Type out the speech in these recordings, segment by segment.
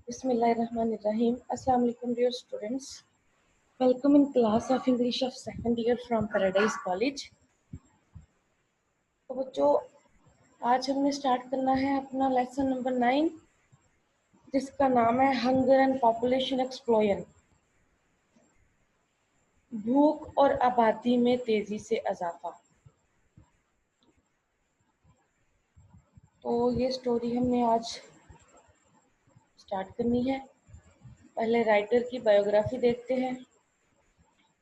Bismillahirrahmanirrahim. Assalamu alaikum dear students. Welcome in class of English of second year from Paradise College. तो बच्चों आज हमने start करना है अपना लेसन नंबर 9 जिसका नाम है हंगर एंड पॉपुलेशन एक्सप्लोजन। भूख और आबादी में तेजी से इजाफा। तो ये स्टोरी हमने आज स्टार्ट करनी है। पहले राइटर की बायोग्राफी देखते हैं।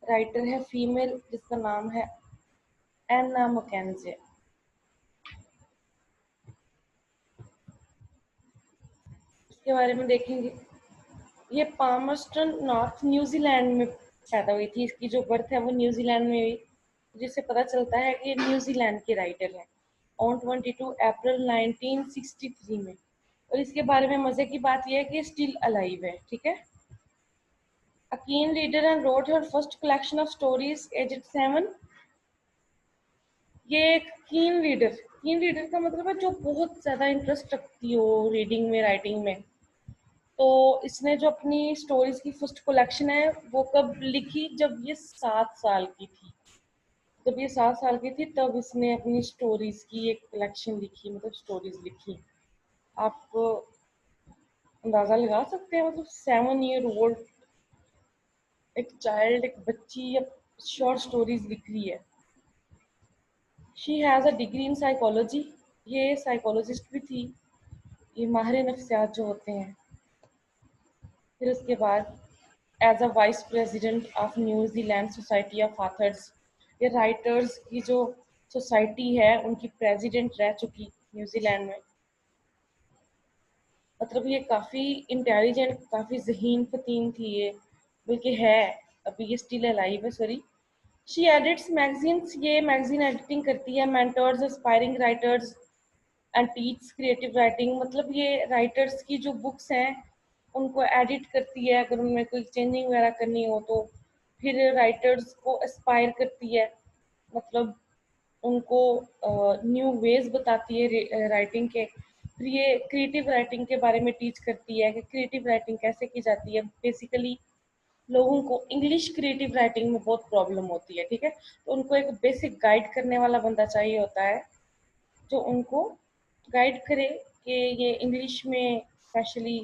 राइटर है फीमेल जिसका नाम है एना मैकेंजी। इसके बारे में देखेंगे। ये पामर्स्टन नॉर्थ न्यूजीलैंड में पैदा हुई थी। इसकी जो बर्थ है वो न्यूजीलैंड में हुई, जिससे पता चलता है कि ये न्यूजीलैंड की राइटर है ऑन 22 अप्रैल 1963 में। और इसके बारे में मजे की बात यह है कि स्टिल अलाइव है। ठीक है। A keen reader and wrote her first collection of stories aged 7. ये एक कीन रीडर का मतलब है जो बहुत ज्यादा इंटरेस्ट रखती हो रीडिंग में, राइटिंग में। तो इसने जो अपनी स्टोरीज की फर्स्ट कलेक्शन है वो कब लिखी, जब ये 7 साल की थी। जब ये 7 साल की थी तब इसने अपनी स्टोरीज की एक कलेक्शन लिखी, मतलब स्टोरीज लिखी। आप अंदाजा लगा सकते हैं, मतलब 7 ईयर ओल्ड एक चाइल्ड, एक बच्ची शॉर्ट स्टोरीज लिख रही है। She has a degree in psychology. ये साइकोलॉजिस्ट भी थी, ये माहिर नफ्सियात जो होते हैं। फिर उसके बाद as a vice president of New Zealand society of authors, ये राइटर्स की जो सोसाइटी है उनकी प्रेसिडेंट रह चुकी न्यूजीलैंड में। मतलब ये काफ़ी इंटेलिजेंट, काफ़ी ज़हीन फतीन थी ये, बल्कि है अभी ये स्टिल अलाइव है। सॉरी। शी एडिट्स मैगजीन्स, ये मैगजीन एडिटिंग करती है। Mentors aspiring writers and teach creative writing, मतलब ये राइटर्स की जो बुक्स हैं उनको एडिट करती है अगर उनमें कोई चेंजिंग वगैरह करनी हो तो। फिर राइटर्स को एस्पायर करती है, मतलब उनको न्यू वेज बताती है राइटिंग के। फिर ये क्रिएटिव राइटिंग के बारे में टीच करती है कि क्रिएटिव राइटिंग कैसे की जाती है। बेसिकली लोगों को इंग्लिश क्रिएटिव राइटिंग में बहुत प्रॉब्लम होती है। ठीक है। तो उनको एक बेसिक गाइड करने वाला बंदा चाहिए होता है जो उनको गाइड करे कि ये इंग्लिश में स्पेशली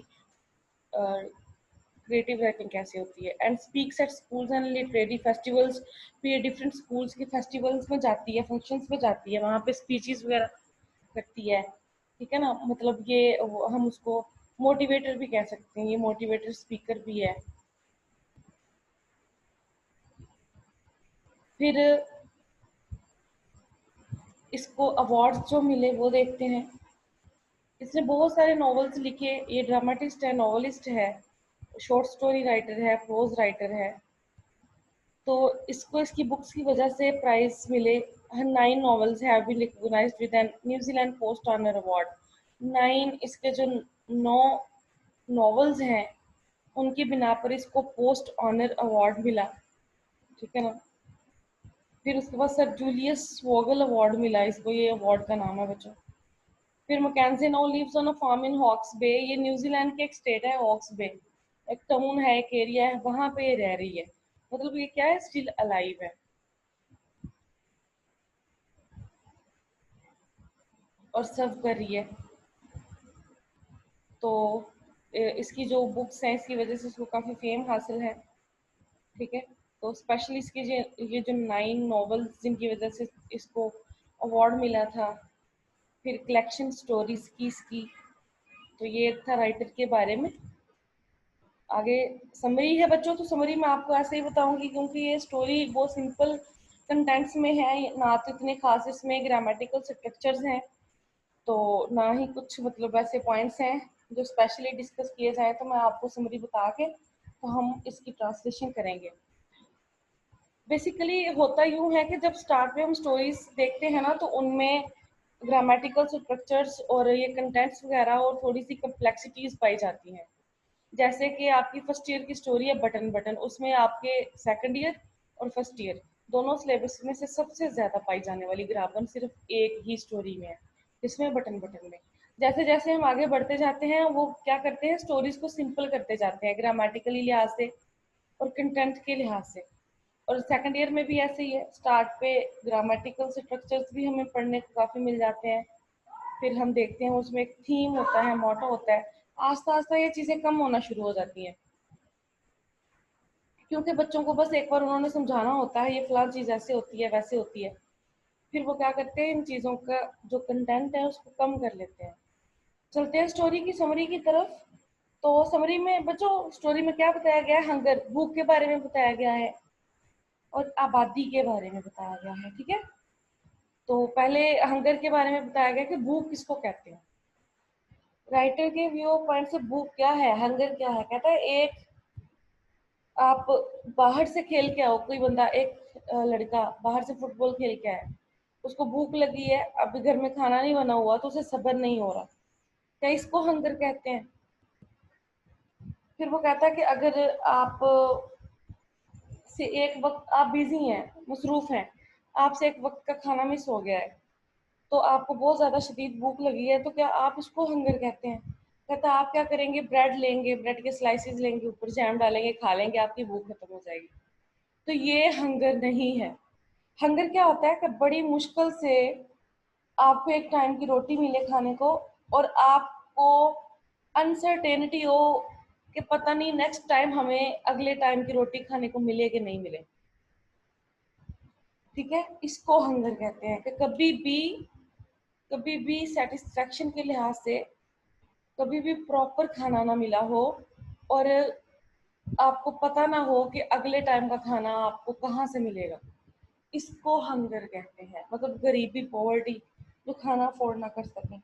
क्रिएटिव राइटिंग कैसे होती है। And speaks at schools and literary festivals, फिर डिफरेंट स्कूल्स के फेस्टिवल्स में जाती है, फंक्शंस में जाती है, वहाँ पे स्पीचेस वगैरह करती है। ठीक है ना। मतलब ये हम उसको मोटिवेटर भी कह सकते हैं, ये मोटिवेटर स्पीकर भी है। फिर इसको अवार्ड्स जो मिले वो देखते हैं। इसने बहुत सारे नॉवेल्स लिखे। ये ड्रामेटिस्ट है, नॉवेलिस्ट है, शॉर्ट स्टोरी राइटर है, प्रोज राइटर है। तो इसको इसकी बुक्स की वजह से प्राइज मिले। 9 novels have been recognized with an New Zealand post honour award. 9 इसके जो 9 नॉवेल्स हैं उनकी बिना पर इसको पोस्ट ऑनर अवार्ड मिला। ठीक है ना। फिर उसके बाद सर जूलियस वोगल अवार्ड मिला इसको, ये अवार्ड का नाम है बच्चों। फिर Mackenzie now lives on a farm in Hawke's bay, ये न्यूजीलैंड के एक स्टेट है हॉक्स बे, एक टाउन है, एक एरिया है, वहां पे ये रह रही है। मतलब ये क्या है, स्टिल अलाइव है और सर्व कर रही है। तो इसकी जो बुक्स हैं इसकी वजह से इसको काफ़ी फेम हासिल है। ठीक है। तो स्पेशली इसकी ये जो 9 नॉवेल्स जिनकी वजह से इसको अवार्ड मिला था। फिर कलेक्शन स्टोरीज की इसकी। तो ये था राइटर के बारे में। आगे समरी है बच्चों, तो समरी मैं आपको ऐसे ही बताऊंगी क्योंकि ये स्टोरी बहुत सिंपल कंटेंट्स में है, ना तो इतने खास इसमें ग्रामेटिकल स्ट्रक्चर्स हैं, तो ना ही कुछ मतलब ऐसे पॉइंट्स हैं जो स्पेशली डिस्कस किए जाए। तो मैं आपको समरी बता के तो हम इसकी ट्रांसलेशन करेंगे। बेसिकली होता यूं है कि जब स्टार्ट में हम स्टोरीज देखते हैं ना तो उनमें ग्रामेटिकल स्ट्रक्चर्स और ये कंटेंट्स वगैरह और थोड़ी सी कम्प्लेक्सिटीज पाई जाती हैं। जैसे कि आपकी फर्स्ट ईयर की स्टोरी है बटन बटन, उसमें आपके सेकंड ईयर और फर्स्ट ईयर दोनों सिलेबस में से सबसे ज्यादा पाई जाने वाली ग्रामर सिर्फ एक ही स्टोरी में है, जिसमें बटन बटन में। जैसे जैसे हम आगे बढ़ते जाते हैं वो क्या करते हैं, स्टोरीज को सिंपल करते जाते हैं ग्रामेटिकली लिहाज से और कंटेंट के लिहाज से। और सेकंड ईयर में भी ऐसे ही है, स्टार्ट पे ग्रामेटिकल स्ट्रक्चर्स भी हमें पढ़ने को काफ़ी मिल जाते हैं। फिर हम देखते हैं उसमें एक थीम होता है, मोटो होता है। आस्ता आस्ता ये चीज़ें कम होना शुरू हो जाती हैं, क्योंकि बच्चों को बस एक बार उन्होंने समझाना होता है ये फलां चीज़ ऐसे होती है वैसे होती है। फिर वो क्या करते हैं, इन चीज़ों का जो कंटेंट है उसको कम कर लेते हैं। चलते हैं स्टोरी की समरी की तरफ। तो समरी में बच्चों, स्टोरी में क्या बताया गया है, हंगर, भूख के बारे में बताया गया है और आबादी के बारे में बताया गया है। ठीक है, तो पहले हंगर के बारे में बताया गया कि भूख किसको कहते हैं। राइटर के व्यू पॉइंट से भूख क्या है, हंगर क्या है, कहता है एक, आप बाहर से खेल के आओ, कोई बंदा, एक लड़का बाहर से फुटबॉल खेल के आया, उसको भूख लगी है, अभी घर में खाना नहीं बना हुआ तो उसे सब्र नहीं हो रहा, क्या इसको हंगर कहते हैं। फिर वो कहता है कि अगर आप से एक वक्त आप बिजी हैं, मसरूफ हैं, आपसे एक वक्त का खाना मिस हो गया है, तो आपको बहुत ज़्यादा शदीद भूख लगी है, तो क्या आप इसको हंगर कहते हैं। कहता है आप क्या करेंगे, ब्रेड लेंगे, ब्रेड के स्लाइसेस लेंगे, ऊपर जैम डालेंगे, खा लेंगे, आपकी भूख खत्म हो जाएगी। तो ये हंगर नहीं है। हंगर क्या होता है कि बड़ी मुश्किल से आपको एक टाइम की रोटी मिले खाने को, और आपको अनसर्टेनिटी हो कि पता नहीं नेक्स्ट टाइम हमें अगले टाइम की रोटी खाने को मिले कि नहीं मिले। ठीक है, इसको हंगर कहते हैं कि कभी भी सेटिस्फेक्शन के लिहाज से कभी भी प्रॉपर खाना ना मिला हो, और आपको पता ना हो कि अगले टाइम का खाना आपको कहाँ से मिलेगा। इसको हंगर कहते हैं, मतलब गरीबी, पॉवर्टी, जो खाना अफोर्ड ना कर सके।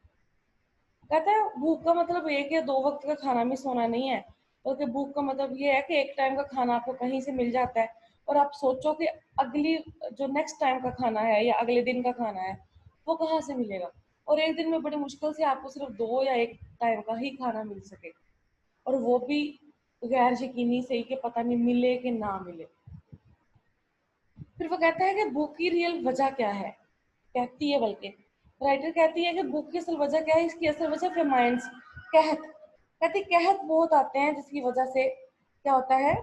कहता है भूख का मतलब एक या दो वक्त का खाना मिस होना नहीं है, बल्कि भूख का मतलब ये है कि एक टाइम का खाना आपको कहीं से मिल जाता है, और आप सोचो कि अगली, जो नेक्स्ट टाइम का खाना है या अगले दिन का खाना है, वो कहाँ से मिलेगा। और एक दिन में बड़ी मुश्किल से आपको सिर्फ दो या एक टाइम का ही खाना मिल सके, और वो भी गैर यकीनी सही कि पता नहीं मिले कि ना मिले। फिर वो कहता है कि भूख की रियल वजह क्या है, कहती है, बल्कि राइटर कहती है कि भूख की असल वजह क्या है, इसकी असल वजह फेमाइंस, कहत, कहती कहत बहुत आते हैं जिसकी वजह से क्या होता है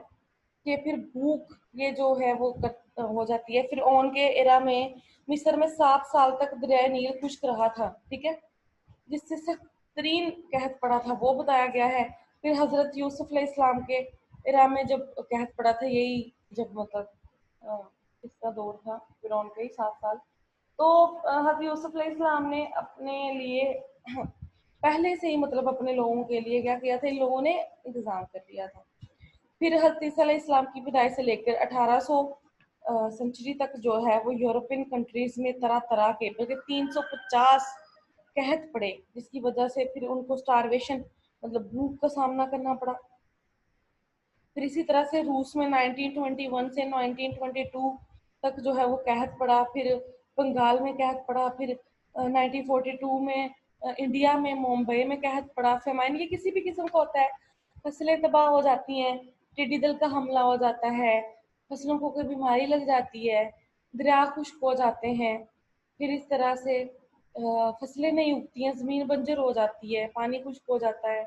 कि फिर भूख ये जो है वो हो जाती है। फिर ओन के एरा में मिस्र में 7 साल तक दरिया नील खुश्क रहा था। ठीक है, जिससे सख्त तरीन कहत पड़ा था वो बताया गया है। फिर हजरत यूसुफ अलैहिस्सलाम के एरा में जब कहत पड़ा था, यही जब मतलब अ, इसका दौर था, फिरौन का ही 7 साल, तो हजरत यूसुफ अलैहिस्सलाम ने अपने लिए पहले से ही मतलब अपने लोगों के लिए क्या किया था, इन लोगों ने इंतजाम कर लिया था। फिर हजरत ईसा अलैहिस्सलाम की विदाई से लेकर 1800 सेंचुरी तक जो है वो यूरोपियन कंट्रीज में तरह तरह के, बल्कि 350 कहत पड़े, जिसकी वजह से फिर उनको स्टारवेशन, मतलब भूख का सामना करना पड़ा। फिर इसी तरह से रूस में 1921 से 1922 तक जो है वो कहत पड़ा। फिर बंगाल में कहत पड़ा। फिर 1942 में इंडिया में मुंबई में कहत पड़ा। फेमाइन ये किसी भी किस्म का होता है, फसलें तबाह हो जाती हैं, टिड्डी दल का हमला हो जाता है, फसलों को कोई बीमारी लग जाती है, दरिया खुश्क हो जाते हैं, फिर इस तरह से फसलें नहीं उगती हैं, ज़मीन बंजर हो जाती है, पानी खुश्क हो जाता है,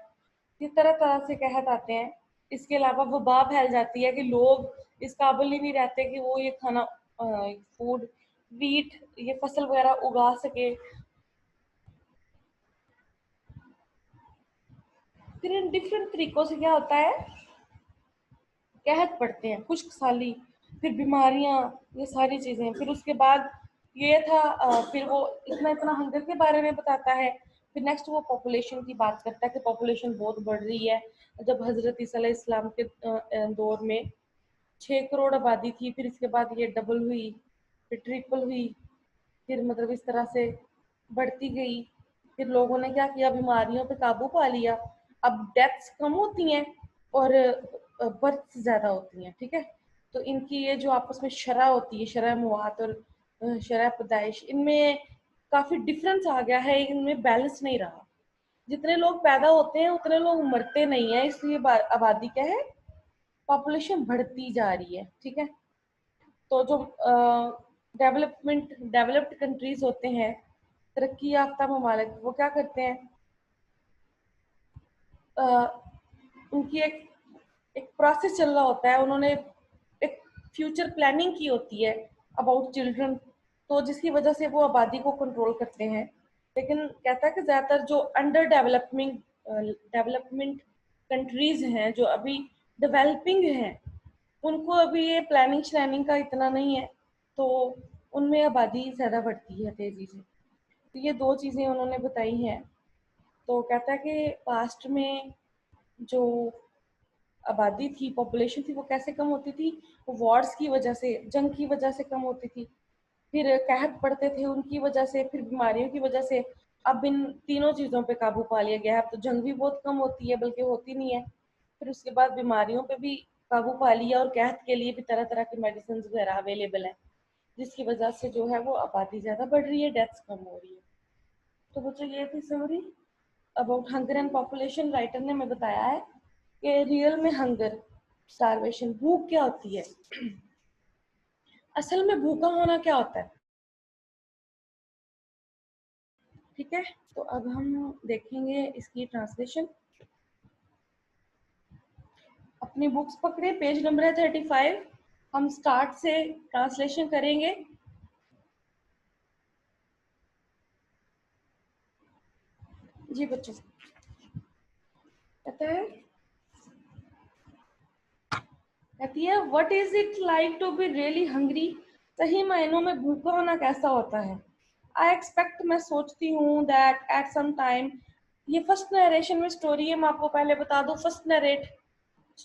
ये तरह तरह से कहत आते हैं। इसके अलावा वबा फैल जाती है कि लोग इस काबिल ही नहीं रहते कि वो ये खाना, फूड, वीट, ये फसल वगैरह उगा सके। फिर इन डिफरेंट तरीकों से क्या होता है, कहत पड़ते हैं, खुश्क साली, फिर बीमारियां, ये सारी चीज़ें। फिर उसके बाद ये था फिर वो इतना इतना हंगर के बारे में बताता है। फिर नेक्स्ट वो पॉपुलेशन की बात करता है कि पॉपुलेशन बहुत बढ़ रही है। जब हज़रत ईसा अलैहि इस्लाम के दौर में 6 करोड़ आबादी थी, फिर इसके बाद ये डबल हुई, फिर ट्रिपल हुई, फिर मतलब इस तरह से बढ़ती गई। फिर लोगों ने क्या किया, बीमारियों पे काबू पा लिया। अब डेथ्स कम होती हैं और बर्थ ज़्यादा होती हैं। ठीक है, तो इनकी ये जो आपस में शरह होती है, शरह मुआत और शरह पैदाइश, इनमें काफ़ी डिफरेंस आ गया है, इनमें बैलेंस नहीं रहा। जितने लोग पैदा होते हैं उतने लोग मरते नहीं हैं, इसलिए आबादी क्या है, पॉपुलेशन बढ़ती जा रही है। ठीक है, तो जो डेवलप्ड कंट्रीज होते हैं, तरक्की याफ्ता ममालिक, वो क्या करते हैं, उनकी एक प्रोसेस चल रहा होता है, उन्होंने एक फ्यूचर प्लानिंग की होती है अबाउट चिल्ड्रन, तो जिसकी वजह से वो आबादी को कंट्रोल करते हैं। लेकिन कहता है कि ज़्यादातर जो अंडर डेवलपमेंट कंट्रीज हैं, जो अभी डेवलपिंग हैं, उनको अभी ये प्लानिंग श्लैनिंग का इतना नहीं है, तो उनमें आबादी ज़्यादा बढ़ती है तेज़ी से। तो ये दो चीज़ें उन्होंने बताई हैं। तो कहता है कि पास्ट में जो आबादी थी, पॉपुलेशन थी, वो कैसे कम होती थी, वो वॉर्स की वजह से, जंग की वजह से कम होती थी, फिर कहत पड़ते थे उनकी वजह से, फिर बीमारियों की वजह से। अब इन तीनों चीज़ों पे काबू पा लिया गया है। अब तो जंग भी बहुत कम होती है, बल्कि होती नहीं है। फिर उसके बाद बीमारियों पे भी काबू पा लिया, और कहत के लिए भी तरह तरह की मेडिसिन वगैरह अवेलेबल है, जिसकी वजह से जो है वो आबादी ज़्यादा बढ़ रही है, डेथ्स कम हो रही है। तो बच्चों ये थी summary about hunger and population. Writer ने हमें बताया है कि रियल में हंगर, स्टारवेशन, भूख क्या होती है, असल में भूखा होना क्या होता है। ठीक है, तो अब हम देखेंगे इसकी ट्रांसलेशन। अपनी बुक्स पकड़े, पेज नंबर है 35। हम स्टार्ट से ट्रांसलेशन करेंगे। जी बच्चों, कहती है what is it like to be really hungry, सही मायनों में भूखा होना कैसा होता है। आई एक्सपेक्ट, मैं सोचती हूँ, दैट एट सम टाइम, ये फर्स्ट नरेशन में स्टोरी है, मैं आपको पहले बता दूं, फर्स्ट नरेट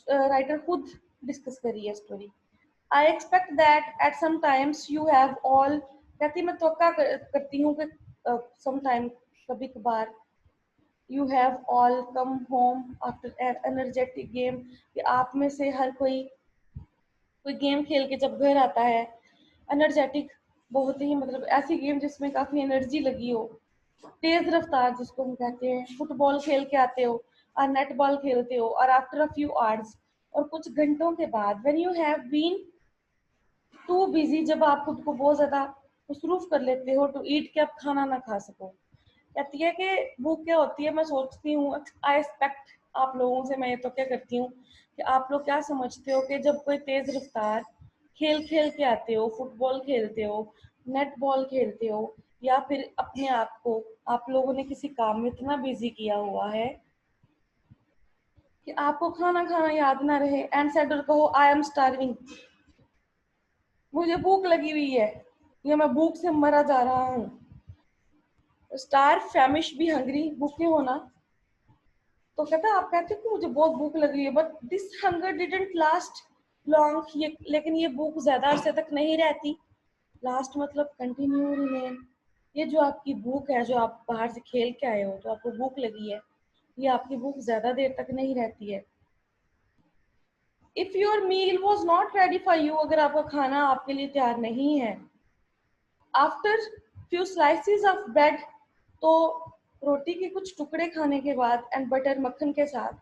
राइटर खुद डिस्कस करी है story. I expect that at some times you have all, कहती मैं तो करती हूँ कि सम टाइम, कभी कभार, you have all come home after energetic game, कि आप में से हर कोई गेम खेल के जब घर आता है, एनर्जेटिक, बहुत ही मतलब ऐसी गेम जिसमें काफी एनर्जी लगी हो, तेज रफ्तार जिसको हम कहते हैं, फुटबॉल खेल के आते हो और नेट बॉल खेलते हो, और आफ्टर अ फ्यू आवर्स, और कुछ घंटों के बाद, when you have been too busy, जब आप खुद को बहुत ज्यादा मसरूफ कर लेते हो, टू ईट, के आप खाना ना खा सको। कहती है कि भूख क्या होती है, मैं सोचती हूँ, आई एक्सपेक्ट, आप लोगों से मैं ये तो क्या करती हूँ कि आप लोग क्या समझते हो कि जब कोई तेज रफ्तार खेल खेल के आते हो, फुटबॉल खेलते हो, नेट बॉल खेलते हो, या फिर अपने आप को आप लोगों ने किसी काम में इतना बिजी किया हुआ है कि आपको खाना खाना याद ना रहे, एंड सेड, और कहो आई एम स्टार्विंग, मुझे भूख लगी हुई है, या मैं भूख से मरा जा रहा हूँ। स्टार, फैमिश भी, हंग्री, भूखे होना। तो कहता है आप कहते हो कि मुझे बहुत भूख लगी है, but this hunger didn't last long, ये लेकिन ये भूख ज्यादा अरसे तक नहीं रहती। लास्ट मतलब कंटिन्यू रिमेन, ये जो आपकी भूख है, जो आप बाहर से खेल के आए हो, तो आपको भूख लगी है, ये आपकी भूख ज्यादा देर तक नहीं रहती है। If your meal was not ready for you, अगर आपका खाना आपके लिए तैयार नहीं है, after few slices of bread, तो रोटी के कुछ टुकड़े खाने के बाद, एंड बटर, मक्खन के साथ,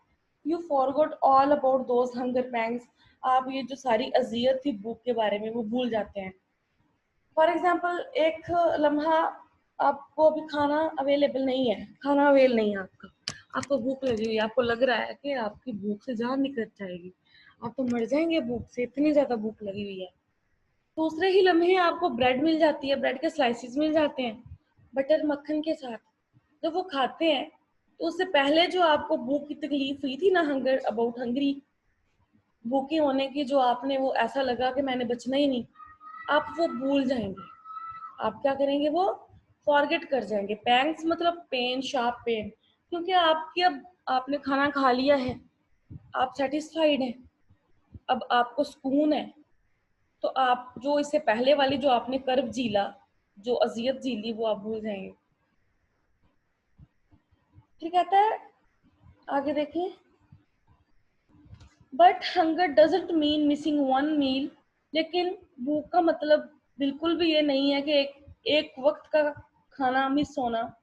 you forgot all about those hunger pangs, आप ये जो सारी अजियत थी भूख के बारे में वो भूल जाते हैं। फॉर एग्जाम्पल, एक लम्हा आपको अभी खाना अवेलेबल नहीं है, खाना अवेल नहीं है आपका, आपको भूख लगी हुई है, आपको लग रहा है कि आपकी भूख से जान निकल जाएगी, आप तो मर जाएंगे भूख से, इतनी ज्यादा भूख लगी हुई है। दूसरे ही लम्हे आपको ब्रेड मिल जाती है, ब्रेड के स्लाइसिस मिल जाते हैं बटर मक्खन के साथ, जब वो खाते हैं, तो उससे पहले जो आपको भूख की तकलीफ हुई थी ना, हंगर अबाउट हंगरी, भूखे होने की, जो आपने वो ऐसा लगा कि मैंने बचना ही नहीं, आप वो भूल जाएंगे। आप क्या करेंगे, वो फॉरगेट कर जाएंगे। पैंग्स मतलब पेन, शार्प पेन, क्योंकि आपकी अब आपने खाना खा लिया है, आप सेटिस्फाइड हैं, अब आपको सुकून है, तो आप जो इससे पहले वाली जो आपने कर्व झीला, जो अजियत झीली, वो आप भूल जाएंगे। फिर कहता है आगे देखिए, but hunger doesn't mean missing one meal, लेकिन भूख का मतलब बिल्कुल भी ये नहीं है कि एक वक्त का खाना मिस होना,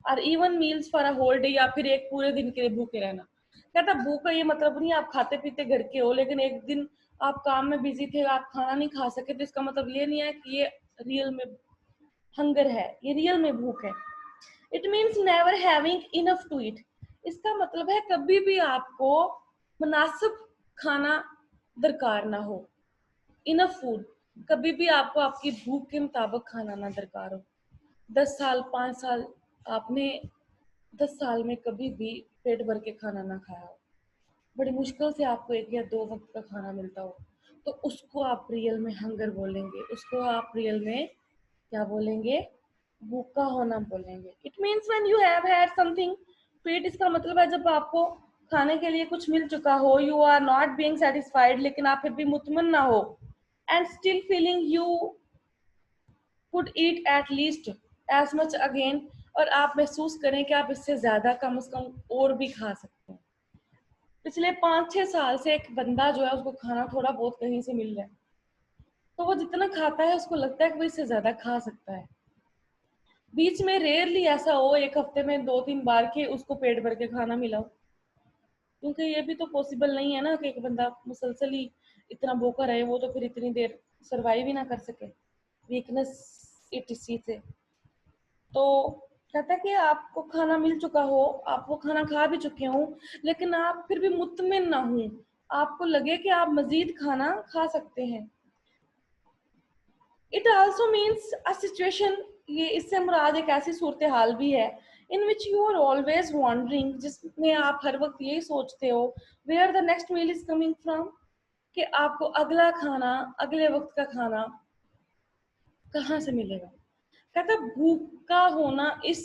और even meals for a whole day, या फिर एक पूरे दिन के लिए भूखे रहना। कहता भूख का ये मतलब नहीं आप खाते पीते घर के हो, लेकिन एक दिन आप काम में बिजी थे, आप खाना नहीं खा सके, तो इसका मतलब ये नहीं है कि ये रियल में हंगर है, ये रियल में भूख है। It means never having enough to eat, इसका मतलब है कभी भी आपको मुनासिब खाना दरकार ना हो, इनफ फूड, कभी भी आपको आपकी भूख के मुताबिक खाना ना दरकार हो। 10 साल 5 साल आपने 10 साल में कभी भी पेट भर के खाना ना खाया हो, बड़ी मुश्किल से आपको 1 या 2 वक्त का खाना मिलता हो, तो उसको आप रियल में हंगर बोलेंगे, उसको आप रियल में क्या बोलेंगे, भूखा होना बोलेंगे। It means when you have had something feet, इसका मतलब है जब आपको खाने के लिए कुछ मिल चुका हो, you are not being satisfied, लेकिन आप फिर भी मुतमन ना हो, and still feeling you could eat at least as much again, और आप महसूस करें कि आप इससे ज्यादा कम से कम और भी खा सकते हैं। पिछले 5-6 साल से एक बंदा जो है उसको खाना थोड़ा बहुत कहीं से मिल रहा है, तो वो जितना खाता है उसको लगता है कि वो इससे ज्यादा खा सकता है। बीच में रेयरली ऐसा हो एक हफ्ते में 2-3 बार के उसको पेट भर के खाना मिला हो, क्योंकि ये भी तो पॉसिबल नहीं है ना कि एक बंदा मुसलसल ही इतना भूखा रहे, वो तो फिर इतनी देर सरवाइव ही ना कर सके, वीकनेस इसी से। तो कहता है कि आपको खाना मिल चुका हो, आप वो खाना खा भी चुके हो, लेकिन आप फिर भी मुतमिन ना हो, आपको लगे कि आप मजीद खाना खा सकते हैं। It also means a situation, ये इससे मुराद एक ऐसी सूरत हाल भी है, in which you are always wondering, जिसमें आप हर वक्त यही सोचते हो where the next meal is coming from, कि आपको अगला खाना, अगले वक्त का खाना कहाँ से मिलेगा। कहता भूखा होना इस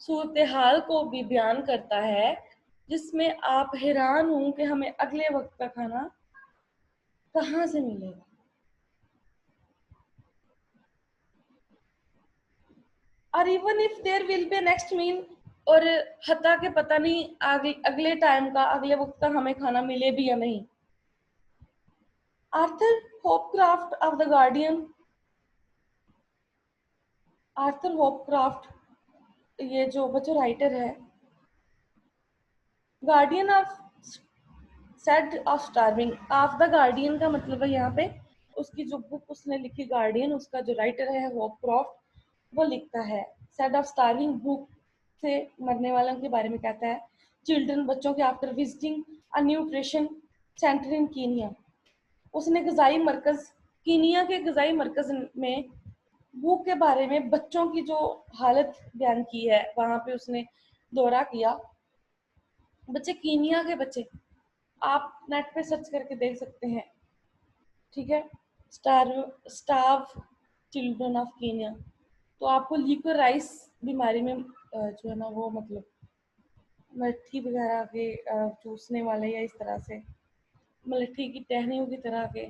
सूरत हाल को भी बयान करता है जिसमें आप हैरान हो कि हमें अगले वक्त का खाना कहाँ से मिलेगा। और even if there will be next meal, और हता के पता नहीं अगले टाइम का, अगले वक्त का हमें खाना मिले भी या नहीं। Arthur Hopcraft of the Guardian, Arthur Hopcraft, ये जो बच्चों राइटर है, Guardian of said of starving, of the Guardian का मतलब है यहाँ पे उसकी जो बुक उसने लिखी गार्डियन, उसका जो राइटर है होपक्राफ्ट, वो लिखता है सेड ऑफ स्टार्विंग, भूख से मरने वालों के बारे में कहता है। चिल्ड्रन, बच्चों के, आफ्टर विजिटिंग अ न्यूट्रिशन सेंटर इन कीनिया, उसने गजाई मरकज, कीनिया के गजाई मरकज में भूख के बारे में बच्चों की जो हालत बयान की है, वहां पे उसने दौरा किया। बच्चे, कीनिया के बच्चे, आप नेट पे सर्च करके देख सकते हैं, ठीक है, स्टार्व चिल्ड्रन ऑफ कीनिया, तो आपको ल्यूकोराइस बीमारी में जो है ना वो मतलब मट्ठी वगैरह के चूसने वाले, या इस तरह से मलट्ठी की टहनियों की तरह के,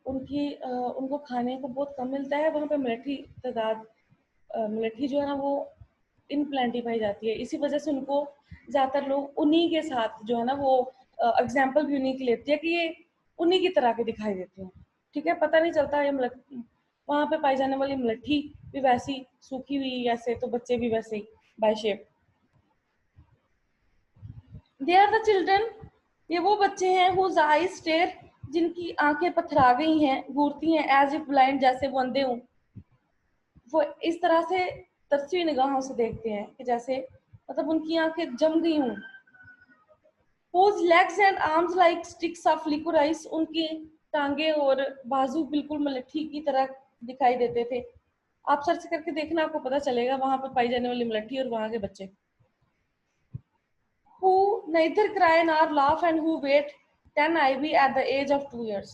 उनको खाने को बहुत कम मिलता है वहाँ पे। मलट्ठी तादाद, मलट्ठी जो है ना वो इन प्लेंटी पाई जाती है, इसी वजह से उनको ज़्यादातर लोग उन्हीं के साथ जो है ना वो एग्जाम्पल भी उन्हीं की लेती है कि ये उन्हीं की तरह के दिखाई देते हैं, ठीक है। पता नहीं चलता ये वहाँ पे पाई जाने वाली मलट्ठी भी वैसी सूखी हुई ऐसे, तो बच्चे भी वैसे ही by shape. They are the children, ये वो बच्चे हैं हुज आईज स्टेयर, जिनकी आंखें पथरा गई हैं, घूरती हैं, एज इफ ब्लाइंड, जैसे वो अंधे हों। वो इस तरह से तरसी निगाहों से देखते हैं कि जैसे मतलब उनकी आंखें जम गई हों। whose legs and arms like sticks of licorice, उनकी टांगे और बाजू बिल्कुल मलट्ठी की तरह दिखाई देते थे। आप सर्च करके देखना, आपको पता चलेगा वहां पर पाई जाने वाली मलट्ठी और वहां के बच्चे। who neither cry nor laugh and who wait 10 ivy at the age of 2 years।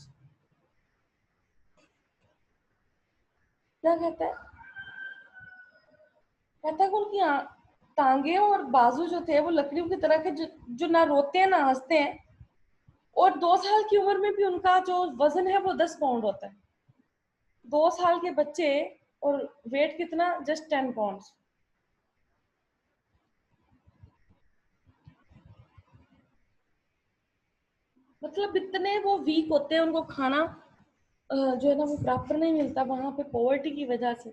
क्या कहता है, कहता है कि उनकी टांगे और बाजू जो थे वो लकड़ियों की तरह के, जो ना रोते हैं ना हंसते हैं, और 2 साल की उम्र में भी उनका जो वजन है वो 10 पाउंड होता है। 2 साल के बच्चे, और वेट कितना, जस्ट 10 पाउंड। मतलब इतने वो वीक होते हैं, उनको खाना जो है ना वो प्रॉपर नहीं मिलता वहां पे पॉवर्टी की वजह से।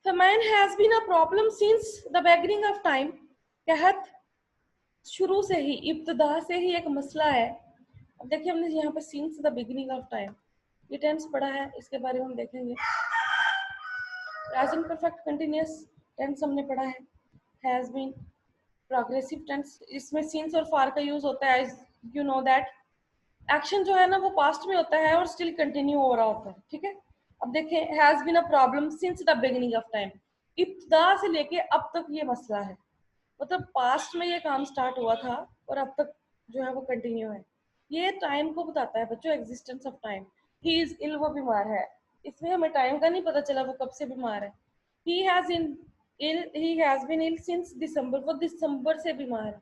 famine has been a problem since the beginning of time, कहत शुरू से ही, इब्तदा से ही एक मसला है। अब देखिए हमने यहाँ पे since the beginning of time ये टेंस पढ़ा है, इसके बारे में हम देखेंगे। प्रेजेंट परफेक्ट कंटिन्यूअस टेंस हमने पढ़ा है, हैज बीन, प्रोग्रेसिव टेंस, इसमें सिंस और फार का यूज होता है। यू नो दैट एक्शन जो है ना वो पास्ट में होता है और स्टिल कंटिन्यू हो रहा होता है, ठीक है। अब देखें, has been a problem since the beginning of time, इब्तदा से लेके अब तक ये मसला है, मतलब पास्ट में ये काम स्टार्ट हुआ था और अब तक जो है वो कंटिन्यू है। ये टाइम को बताता है बच्चों, existence of time. He is ill, वो बीमार है, इसमें हमें टाइम का नहीं पता चला वो कब से बीमार है। He has in ill, he has been ill since December, वो दिसंबर से बीमार है।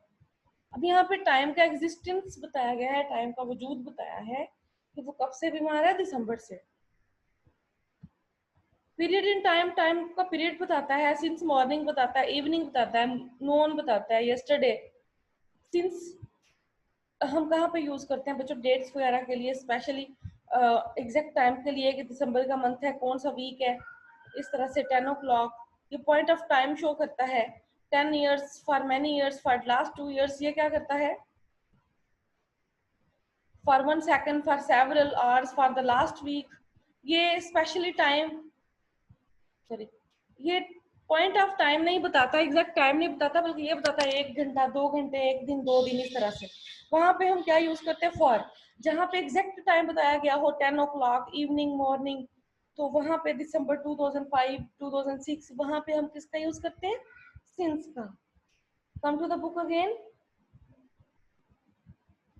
अब यहाँ पे टाइम का एग्जिस्टेंस बताया गया है, टाइम का वजूद बताया है कि वो कब से बीमार है, दिसंबर से। पीरियड इन टाइम, टाइम का पीरियड बताता है, सिंस मॉर्निंग बताता है, इवनिंग बताता है, नोन बताता है, यस्टरडे। सिंस हम कहाँ पे यूज करते हैं बच्चों, डेट्स वगैरह के लिए, स्पेशली एग्जैक्ट टाइम के लिए कि दिसंबर का मंथ है, कौन सा वीक है, इस तरह से 10 o'clock, ये पॉइंट ऑफ टाइम शो करता है। 10 years, for many years, for last 2 years, ये क्या करता है, for 1 second, for several hours, for the last week. ये स्पेशली टाइम, सॉरी, ये पॉइंट ऑफ टाइम नहीं बताता, एग्जैक्ट टाइम नहीं बताता, बल्कि ये बताता है 1 घंटा, 2 घंटे, 1 दिन, 2 दिन, इस तरह से। वहां पे हम क्या यूज करते हैं, फॉर। जहाँ पे एग्जैक्ट टाइम बताया गया हो 10 o'clock, इवनिंग, मॉर्निंग, तो वहां पे दिसंबर 2005, 2006, वहां पे हम किसका यूज करते हैं, सिंस का। Come to the book again.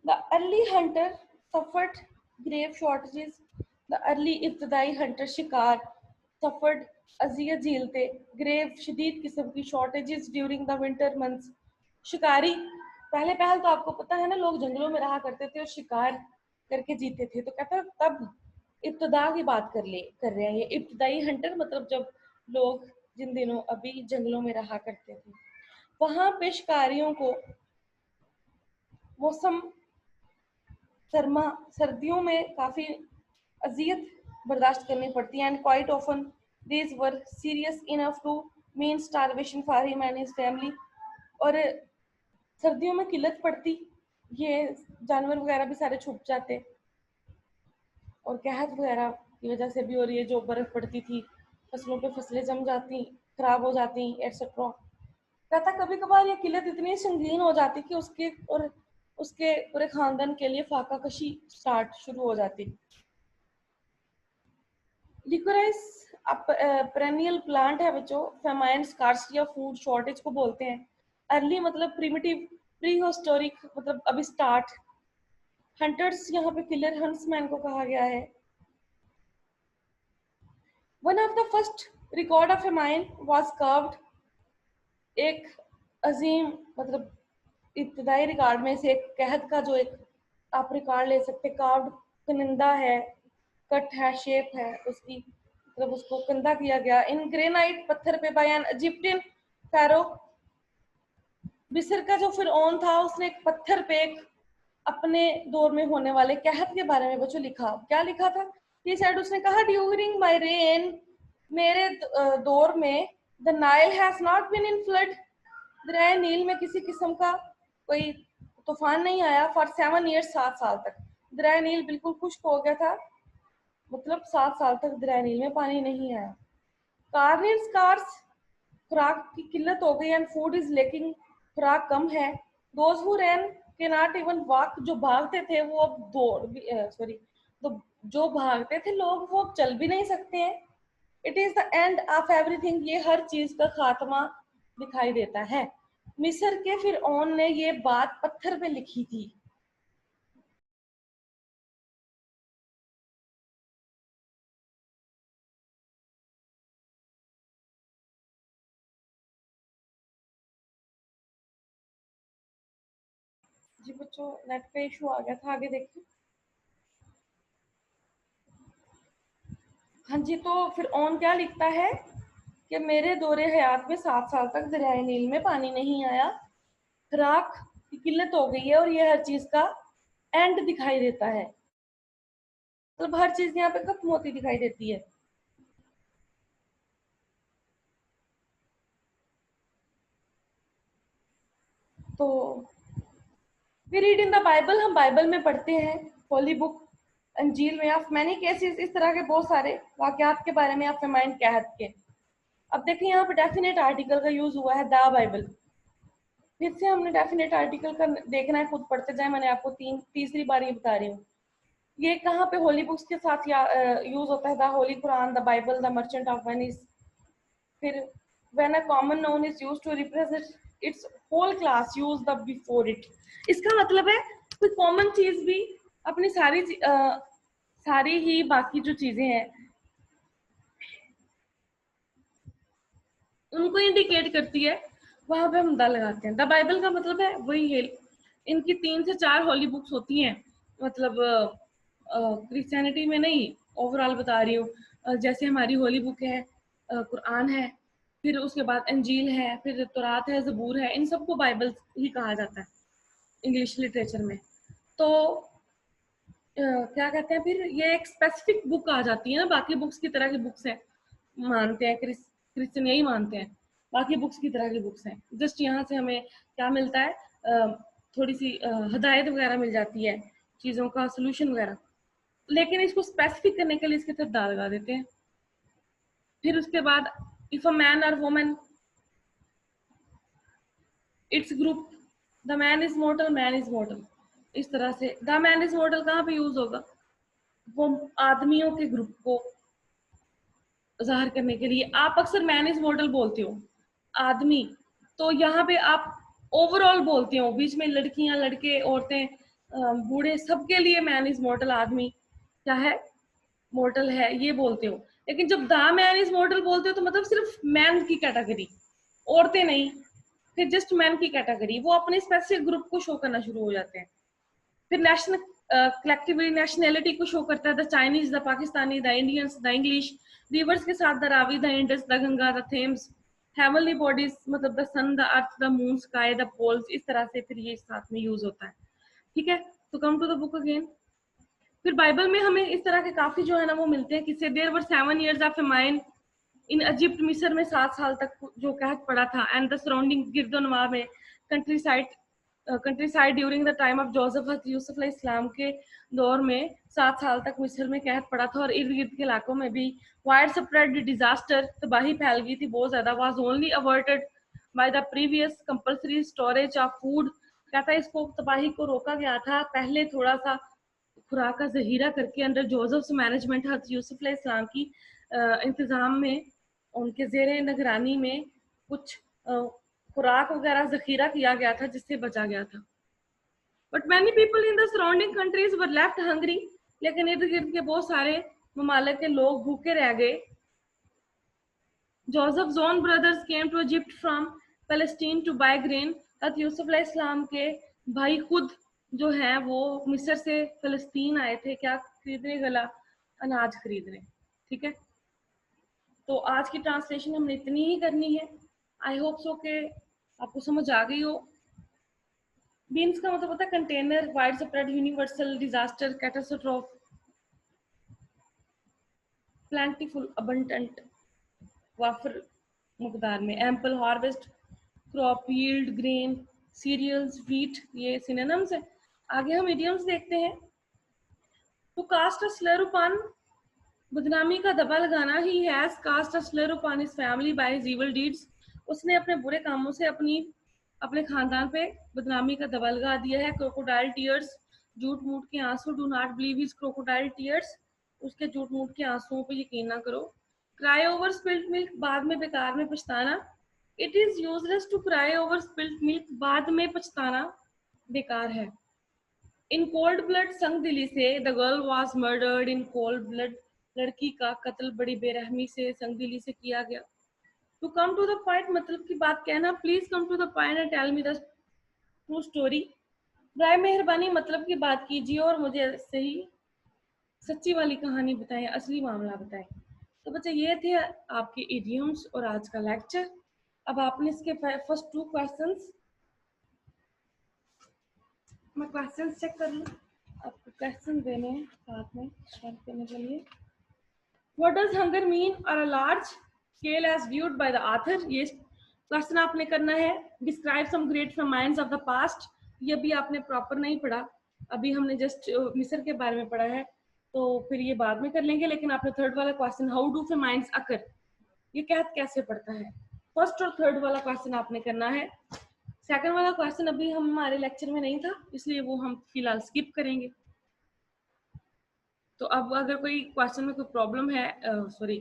The early hunter suffered grave shortages, the early इब्तदाई हंटर शिकार सफर्ड अजियत झेलते ग्रेव शदीद किस्म की shortages during the winter months. शिकारी पहले पहल तो आपको पता है ना, लोग जंगलों में रहा करते थे और शिकार करके जीते थे, तो कहता है तब इब्तदा की बात कर रहे हैं, ये इब्तदाई हंटर मतलब जब लोग जिन दिनों अभी जंगलों में रहा करते थे, वहां पे शिकारियों को मौसम सरमा, सर्दियों में काफी अजियत बर्दाश्त करनी पड़ती है, and quite often these were serious enough to mean starvation for him and his family. और सर्दियों में किल्लत पड़ती, ये जानवर वगैरह भी सारे छुप जाते, और कहत वगैरह की वजह से भी, और ये जो बर्फ पड़ती थी, फसलों पे फसलें जम जाती, खराब हो जाती, एटसेट्रा। कहता कभी कभार ये किल्लत इतनी संगीन हो जाती कि उसके और उसके पूरे खानदान के लिए फाका कशी स्टार्ट शुरू हो जाती। लिकोराइस पेरेनियल प्लांट है बच्चों, famine, scarcity of food, shortage को बोलते हैं। अर्ली मतलब प्रिमिटिव, प्री हिस्टोरिक मतलब अभी स्टार्ट। हंटर्स यहाँ पे किलर हंट्समैन को कहा गया है। One of the first record of famine was curved, एक अजीम मतलब इब्तदाई रिकॉर्ड में से एक कहत का जो एक आप रिकॉर्ड ले सकते, कार्व्ड, कनिंदा है, कट है, शेप है उसकी, मतलब उसको कंधा किया गया इन ग्रेनाइट, पत्थर पे, बाय एन इजिप्टियन फेरो। मिस्र का जो फिरौन था उसने एक पत्थर पे एक अपने दौर में होने वाले कहत के बारे में बच्चों लिखा। क्या लिखा था, ये साइड उसने कहा, ड्यूरिंग माय रेन, मेरे दौर में, the Nile has not been in flood, दरिया नील में किसी किस्म का कोई तूफान नहीं आया, फॉर 7 years, 7 साल तक दरिया नील बिल्कुल खुश्क हो गया था, मतलब 7 साल तक दरिया नील में पानी नहीं आया। कार्निल स्कार्स, खुराक की किल्लत हो गई, एंड फूड इज लेकिंग, खुराक कम है। दोज हु रैन के नॉट इवन वॉक, जो भागते थे वो अब दौड़, सॉरी, तो जो भागते थे लोग वो अब चल भी नहीं सकते हैं। It is the end of everything, ये हर चीज का खात्मा दिखाई देता है। मिस्र के फिरौन ने ये बात पत्थर पे लिखी थी। जी बच्चों, नेट पे इशू आ गया था, आगे देखिए। हाँ जी, तो फिरौन क्या लिखता है कि मेरे दौरे हयात में 7 साल तक दरियाए नील में पानी नहीं आया, खुराक की किल्लत हो गई है, और ये हर चीज का एंड दिखाई देता है, मतलब हर चीज यहाँ पे खत्म होती दिखाई देती है। तो we read in the Bible, हम बाइबल में पढ़ते हैं, होली बुक अंजील में, ऑफ मैनी केसेस, इस तरह के बहुत सारे वाकयात के बारे में, ऑफ फेमाइन कहत के। अब देखें यहाँ पे डेफिनेट आर्टिकल का यूज हुआ है, द बाइबल। फिर से हमने डेफिनेट आर्टिकल का देखना है, खुद पढ़ते जाए, मैंने आपको तीसरी बार ये बता रही हूँ। ये कहाँ पे होली बुक्स के साथ यूज होता है, the holy Quran, the Bible, the Merchant of Venice. फिर when a common noun is used to represent its whole class, use the before it. इसका मतलब है कोई कॉमन चीज भी अपनी सारी ही बाकी जो चीजें हैं उनको इंडिकेट करती है, वहां पे हम द लगाते हैं। द बाइबल का मतलब है वही है। इनकी 3 से 4 हॉली बुक्स होती हैं, मतलब क्रिश्चियनिटी में नहीं, ओवरऑल बता रही हूँ। जैसे हमारी होली बुक है, कुरान है, फिर उसके बाद अंजील है, फिर तौरात है, ज़बूर है, इन सबको बाइबल ही कहा जाता है इंग्लिश लिटरेचर में। तो क्या कहते हैं, फिर ये एक स्पेसिफिक बुक आ जाती है ना, बाकी बुक्स की तरह की बुक्स हैं, मानते हैं क्रिश्चियन यही मानते हैं, बाकी बुक्स की तरह की बुक्स हैं। जस्ट यहाँ से हमें क्या मिलता है, थोड़ी सी हदायत वगैरह मिल जाती है, चीज़ों का सोल्यूशन वगैरह, लेकिन इसको स्पेसिफिक करने के लिए इसके साथ दा लगा देते हैं। फिर उसके बाद इफ अ मैन और woman, its group, the man is मॉर्टल, man is मॉर्टल। इस तरह से द मैन इज मॉर्टल कहाँ पे यूज होगा, वो आदमियों के ग्रुप को ज़ाहिर करने के लिए। आप अक्सर मैन इज मॉर्टल बोलते हो, आदमी, तो यहाँ पे आप ओवरऑल बोलते हो, बीच में लड़कियां, लड़के, औरतें, बूढ़े, सबके लिए मैन इज मॉर्टल, आदमी क्या है, मॉर्टल है, ये बोलते हो। लेकिन जब द मैन इज मॉर्टल बोलते हो तो मतलब सिर्फ मैन की कैटेगरी, औरतें नहीं, फिर जस्ट मैन की कैटेगरी, वो अपने स्पेसिफिक ग्रुप को शो करना शुरू हो जाते हैं। फिर नेशनल कलेक्टिवली नेशनैलिटी को शो करता है, the Chinese, the Pakistani, the Indians, the English. Rivers के साथ the Ravi, the Indus, the Ganga, the Thames. Heavenly bodies मतलब the sun, the earth, the moon, sky, the poles. इस तरह से फिर ये साथ में यूज होता है। ठीक है, तो come to the book again. फिर बाइबल में हमें इस तरह के काफी जो है ना वो मिलते हैं किससे, there were 7 years of famine in Egypt, मिस्र में 7 साल तक जो कहत पड़ा था, एंड द सराउंडिंग गिरदोनवा में, country side during the time of Joseph, Yusuf अलैहिस्सलाम के दौर में 7 साल तक मिस्र में कहत पड़ा था, और इर्द गिर्द के इलाकों में भी वाइड स्प्रेड डिजास्टर, तबाही फैल गई थी बहुत ज्यादा, was only averted by the previous compulsory storage of food. कहता है इसको, तबाही को रोका गया था पहले थोड़ा सा खुराक का जहीरा करके, अंडर जोसेफ मैनेजमेंट, हज़रत यूसुफ अलैहिस्सलाम की इंतज़ाम में, उनके ज़ेरे निगरानी में कुछ खुराक वगैरह जखीरा किया गया था जिससे बचा गया था। But many people in the surrounding countries were left hungry, लेकिन इर्द गिर्द के बहुत सारे ममालिक के लोग भूखे रह गए। Joseph's own brothers came to Egypt from Palestine to buy grain. हज़रत यूसुफ अलैहिस्सलाम के भाई खुद जो हैं वो मिस्र से फलस्तीन आए थे, क्या खरीदने, गला अनाज खरीदने। ठीक है, तो आज की ट्रांसलेशन हमने इतनी ही करनी है। आई होप सो के आपको समझ आ गई हो। बीन्स का मतलब होता है container, widespread, universal, disaster, catastrophe, plentiful, abundant, वाफर मकदार में, ample, harvest, crop, yield, grain, cereals, wheat, ये सिनोनिम्स है। आगे हम इडियम्स देखते हैं। तो कास्ट अ स्लर upon, बदनामी का दबा लगाना, he has cast a slur upon his family by his evil deeds। उसने अपने बुरे कामों से अपने खानदान पे बदनामी का दबा लगा दिया है। क्रोकोडाइल टीयर्स, झूठ मूठ के आंसू, do not believe his crocodile tears, उसके झूठ मूठ के आंसुओं पे यकीन ना करो। क्राई ओवर स्पिल्ट मिल्क, बाद में बेकार में पछताना। It is useless to cry over spilt milk, बाद में पछताना बेकार है। इन कोल्ड ब्लड, संग दिली से, the girl was murdered in cold blood, लड़की का कत्ल बड़ी बेरहमी से, संग दिली से किया गया। To come to the point, मतलब की बात कहना। Please come to the point and tell me the true story. बराए मेहरबानी मतलब की बात कीजिए और मुझे सही सच्ची वाली कहानी बताएं, असली मामला बताएं। तो बच्चे ये थे आपके इडियम्स और आज का लेक्चर। अब आपने इसके फर्स्ट 2 क्वेश्चंस, मैं क्वेश्चंस चेक कर लूं, आपको क्वेश्चन देने हैं साथ में शेयर करने के लिए। व्हाट डज हंगर मीन और a large scale as viewed by the author, ये क्वेश्चन आपने करना है। Describe some great famines of the past, ये भी आपने प्रॉपर नहीं पढ़ा, अभी हमने जस्ट मिस्र के बारे में पढ़ा है, तो फिर ये बाद में कर लेंगे। लेकिन आपने थर्ड वाला क्वेश्चन, हाउ डू फेमाइन्स अकर, ये कैद कैसे पढ़ता है। फर्स्ट और थर्ड वाला क्वेश्चन आपने करना है। सेकंड वाला क्वेश्चन अभी हम हमारे लेक्चर में नहीं था, इसलिए वो हम फिलहाल स्किप करेंगे। तो अब अगर कोई क्वेश्चन में कोई प्रॉब्लम है, सॉरी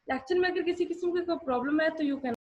लेक्चर में अगर किसी किस्म की कोई प्रॉब्लम है तो यू कैन